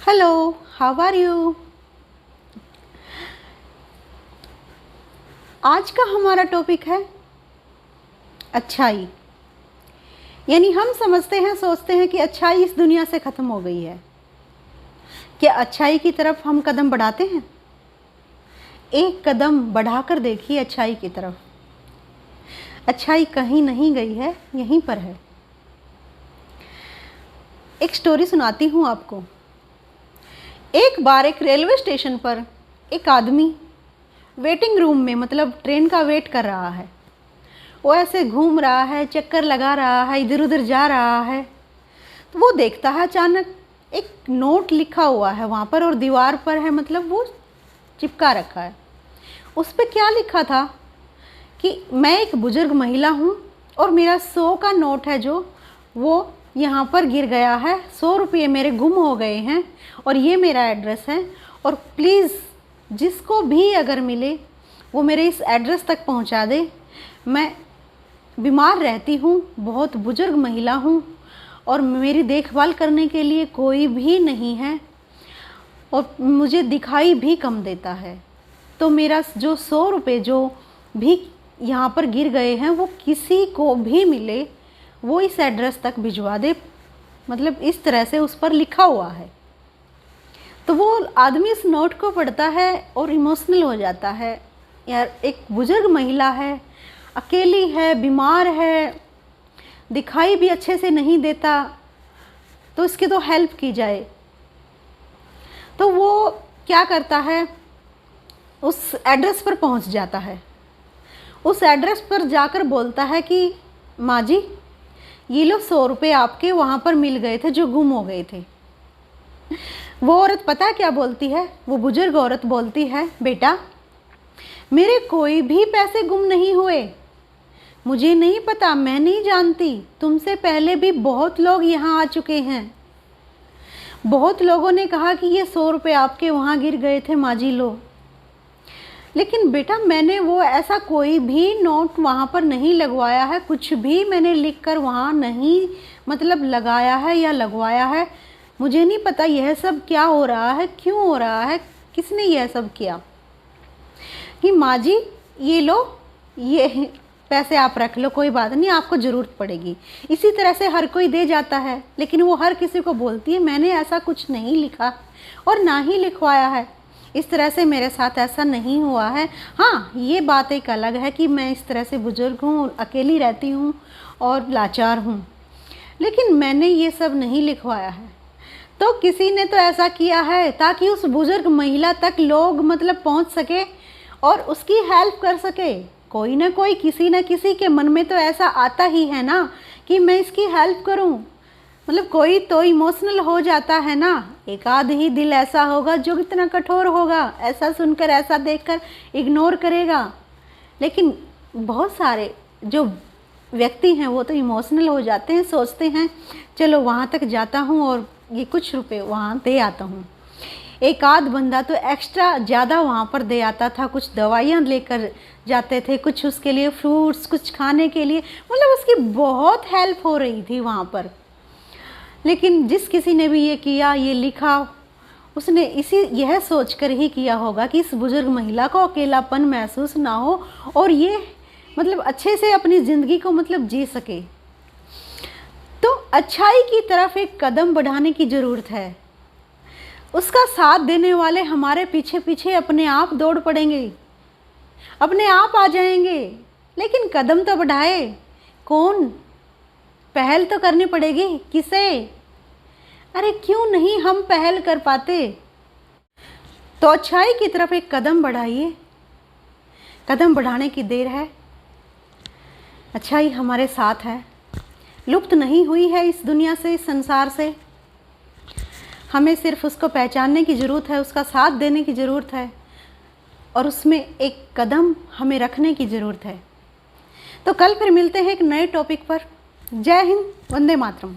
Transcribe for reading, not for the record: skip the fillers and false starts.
Hello, how are you. आज का हमारा टॉपिक है अच्छाई। यानी हम समझते हैं, सोचते हैं कि अच्छाई इस दुनिया से ख़त्म हो गई है। क्या अच्छाई की तरफ हम कदम बढ़ाते हैं? एक कदम बढ़ाकर देखिए अच्छाई की तरफ। अच्छाई कहीं नहीं गई है, यहीं पर है। एक स्टोरी सुनाती हूँ आपको। एक बार एक रेलवे स्टेशन पर एक आदमी वेटिंग रूम में, मतलब ट्रेन का वेट कर रहा है। वो ऐसे घूम रहा है, चक्कर लगा रहा है, इधर उधर जा रहा है। तो वो देखता है अचानक एक नोट लिखा हुआ है वहाँ पर, और दीवार पर है, मतलब वो चिपका रखा है। उस पर क्या लिखा था कि मैं एक बुजुर्ग महिला हूँ और मेरा 100 का नोट है जो वो यहाँ पर गिर गया है। 100 रुपये मेरे गुम हो गए हैं और ये मेरा एड्रेस है, और प्लीज़ जिसको भी अगर मिले वो मेरे इस एड्रेस तक पहुँचा दे। मैं बीमार रहती हूँ, बहुत बुजुर्ग महिला हूँ और मेरी देखभाल करने के लिए कोई भी नहीं है और मुझे दिखाई भी कम देता है। तो मेरा जो 100 रुपये जो भी यहाँ पर गिर गए हैं वो किसी को भी मिले वो इस एड्रेस तक भिजवा दे। मतलब इस तरह से उस पर लिखा हुआ है। तो वो आदमी इस नोट को पढ़ता है और इमोशनल हो जाता है। यार, एक बुजुर्ग महिला है, अकेली है, बीमार है, दिखाई भी अच्छे से नहीं देता, तो इसकी तो हेल्प की जाए। तो वो क्या करता है, उस एड्रेस पर पहुंच जाता है। उस एड्रेस पर जाकर बोलता है कि माँ जी, ये लो 100 रुपये आपके वहाँ पर मिल गए थे जो गुम हो गए थे। वो औरत पता है क्या बोलती है? वो बुजुर्ग औरत बोलती है, बेटा मेरे कोई भी पैसे गुम नहीं हुए, मुझे नहीं पता, मैं नहीं जानती। तुमसे पहले भी बहुत लोग यहाँ आ चुके हैं, बहुत लोगों ने कहा कि ये 100 रुपये आपके वहाँ गिर गए थे, माँ जी लो। लेकिन बेटा मैंने वो ऐसा कोई भी नोट वहाँ पर नहीं लगवाया है, कुछ भी मैंने लिख कर वहाँ नहीं मतलब लगाया है या लगवाया है। मुझे नहीं पता यह सब क्या हो रहा है, क्यों हो रहा है, किसने यह सब किया। कि माँ जी ये लो, ये पैसे आप रख लो, कोई बात नहीं, आपको ज़रूरत पड़ेगी। इसी तरह से हर कोई दे जाता है, लेकिन वो हर किसी को बोलती है मैंने ऐसा कुछ नहीं लिखा और ना ही लिखवाया है, इस तरह से मेरे साथ ऐसा नहीं हुआ है। हाँ, ये बात एक अलग है कि मैं इस तरह से बुजुर्ग हूँ, अकेली रहती हूँ और लाचार हूँ, लेकिन मैंने ये सब नहीं लिखवाया है। तो किसी ने तो ऐसा किया है ताकि उस बुजुर्ग महिला तक लोग मतलब पहुँच सके और उसकी हेल्प कर सके। कोई ना कोई, किसी न किसी के मन में तो ऐसा आता ही है ना कि मैं इसकी हेल्प करूं। मतलब कोई तो इमोशनल हो जाता है ना। एक आध ही दिल ऐसा होगा जो इतना कठोर होगा, ऐसा सुनकर, ऐसा देखकर इग्नोर करेगा। लेकिन बहुत सारे जो व्यक्ति हैं वो तो इमोशनल हो जाते हैं, सोचते हैं चलो वहाँ तक जाता हूँ और ये कुछ रुपए वहाँ दे आता हूँ। एक आध बंदा तो एक्स्ट्रा ज़्यादा वहाँ पर दे आता था, कुछ दवाइयाँ लेकर जाते थे, कुछ उसके लिए फ्रूट्स, कुछ खाने के लिए, मतलब उसकी बहुत हेल्प हो रही थी वहाँ पर। लेकिन जिस किसी ने भी ये किया, ये लिखा, उसने यह सोचकर ही किया होगा कि इस बुजुर्ग महिला को अकेलापन महसूस ना हो और ये मतलब अच्छे से अपनी ज़िंदगी को मतलब जी सके। तो अच्छाई की तरफ एक कदम बढ़ाने की ज़रूरत है। उसका साथ देने वाले हमारे पीछे पीछे अपने आप दौड़ पड़ेंगे, अपने आप आ जाएंगे। लेकिन कदम तो बढ़ाए कौन? पहल तो करनी पड़ेगी। किसे? अरे क्यों नहीं हम पहल कर पाते? तो अच्छाई की तरफ एक कदम बढ़ाइए। कदम बढ़ाने की देर है। अच्छाई हमारे साथ है, लुप्त नहीं हुई है इस दुनिया से, इस संसार से। हमें सिर्फ उसको पहचानने की ज़रूरत है, उसका साथ देने की ज़रूरत है और उसमें एक कदम हमें रखने की ज़रूरत है। तो कल फिर मिलते हैं एक नए टॉपिक पर। जय हिंद, वंदे मातरम।